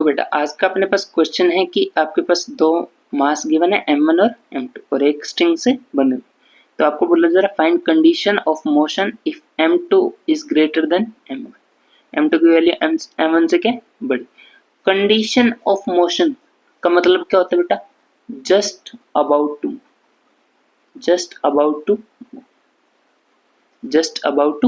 बेटा आज का अपने पास क्वेश्चन है कि आपके पास दो मास गिवन है m1 और m2 और एक स्ट्रिंग से बने हुए। तो आपको बोला जा रहा है find condition of motion if m2 is greater than m1। m2 की वैल्यू m1 से क्या बड़ी। कंडीशन ऑफ मोशन का मतलब क्या होता है बेटा? Just about to, just about to, just about to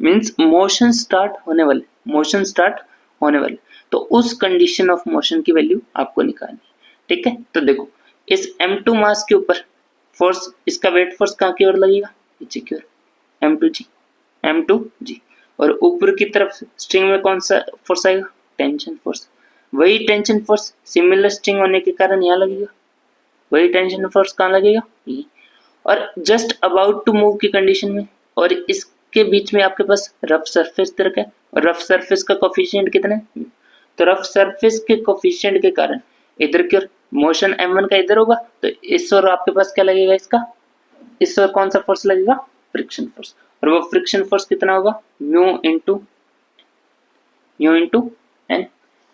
means motion start होने वाले, मोशन स्टार्ट होने वाले। तो उस कंडीशन ऑफ मोशन की वैल्यू आपको निकालनी है। ठीक है, तो देखो इस m2 मास के ऊपर फोर्स, इसका वेट फोर्स कहाँ की ओर लगेगा? नीचे की ओर, m2g, m2g। और ऊपर की तरफ स्ट्रिंग में कौन सा फोर्स आएगा? Tension force. वही टेंशन फोर्स सिमिलर स्ट्रिंग होने के कारण यहाँ लगेगा, वही टेंशन फोर्स कहाँ लगेगा? ये। और जस्ट अबाउट टू मूव की कंडीशन में और इसके बीच में आपके पास रफ सरफेस तरक है और रफ सरफेस का कोफिशिएंट कितना है? तो रफ सरफेस के कोफिशिएंट के कारण इधर की ओर मोशन m1 का इधर होगा, तो इस ओर आपके पास क्या लगेगा? इसका इस ओर कौन सा फोर्स लगेगा? Friction force. और वो फ्रिक्शन फोर्स कितना होगा? Mu into N.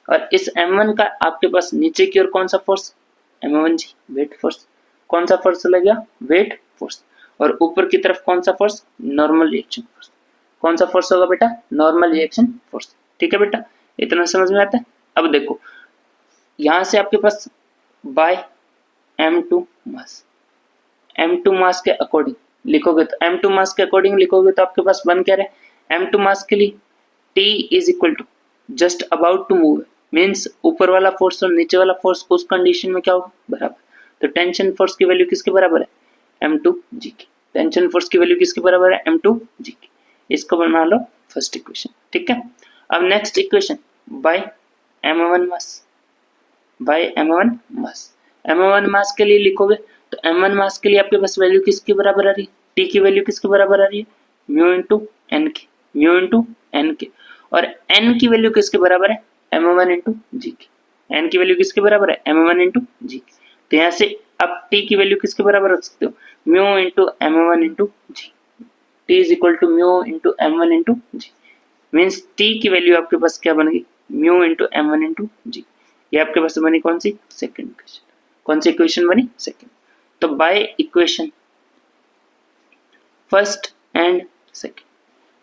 और इस m1 का आपके पास नीचे की ओर कौन सा फोर्स? m1g, weight force. कौन सा फोर्स लगेगा? Weight force. और ऊपर की तरफ कौन सा फोर्स? Normal reaction force. कौन सा फोर्स होगा बेटा? Normal reaction force. ठीक है बेटा, इतना समझ में आता है। अब देखो यहां से आपके पास बाय m2 मास, m2 मास के अकॉर्डिंग लिखोगे तो m2 मास के अकॉर्डिंग लिखोगे तो आपके पास बन क्या रहे? m2 मास के लिए T is equal to just about to move, means ऊपर वाला फोर्स और नीचे वाला फोर्स उस कंडीशन में क्या होगा? बराबर। तो टेंशन फोर्स की वैल्यू किसके बराबर है? m2g की। टेंशन फोर्स की वैल्यू किसके बराबर है? m2g की। इसको बना लो फर्स्ट इक्वेशन। ठीक है, अब next equation by m1 mass, by m1 mass. m1 mass के लिए लिखोगे तो m1 मास के लिए आपके पास वैल्यू किसके बराबर आ रही है? T की वैल्यू किसके बराबर आ रही है? म्यू इंटू एन के, म्यू इंटू एन के। और n की वैल्यू किसके बराबर है? m1 इंटू जी की। n की वैल्यू किसके बराबर है? m1 इंटू जी। तो यहाँ से आप t की वैल्यू किसके बराबर रख सकते हो? Mu into m1 into G. t is equal to mu into m1 into G, means t की वैल्यू आपके पास क्या बनेगी? Mu into m1 into G. ये आपके पास बनी कौन सी? Second equation. कौन सी इक्वेशन बनी? सेकंड। तो by equation first and second,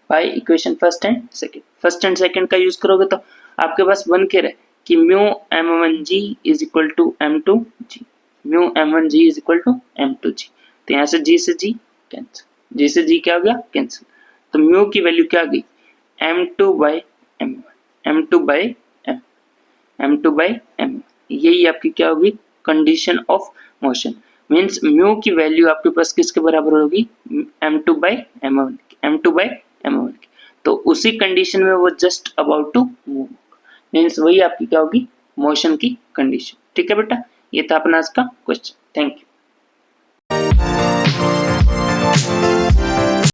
by equation first and second, first and second का यूज करोगे तो आपके पास बन के रहे कि mu m1g is equal to m2g, mu m1g is equal to m2g। तो यहाँ से g से g कैंसिल, g से g क्या हो गया? कैंसिल। तो म्यू की वैल्यू क्या आ गई? m2 by m1, m2 by m, m2 by m। यही आपकी क्या होगी? Condition of motion. Means mu की वैल्यू आपके पास किसके बराबर होगी? m2 by m1, m2 by m1। तो उसी कंडीशन में वो just about to move, means वही आपकी क्या होगी? मोशन की कंडीशन। ठीक है बेटा, ये था अपना आज का क्वेश्चन। Thank you.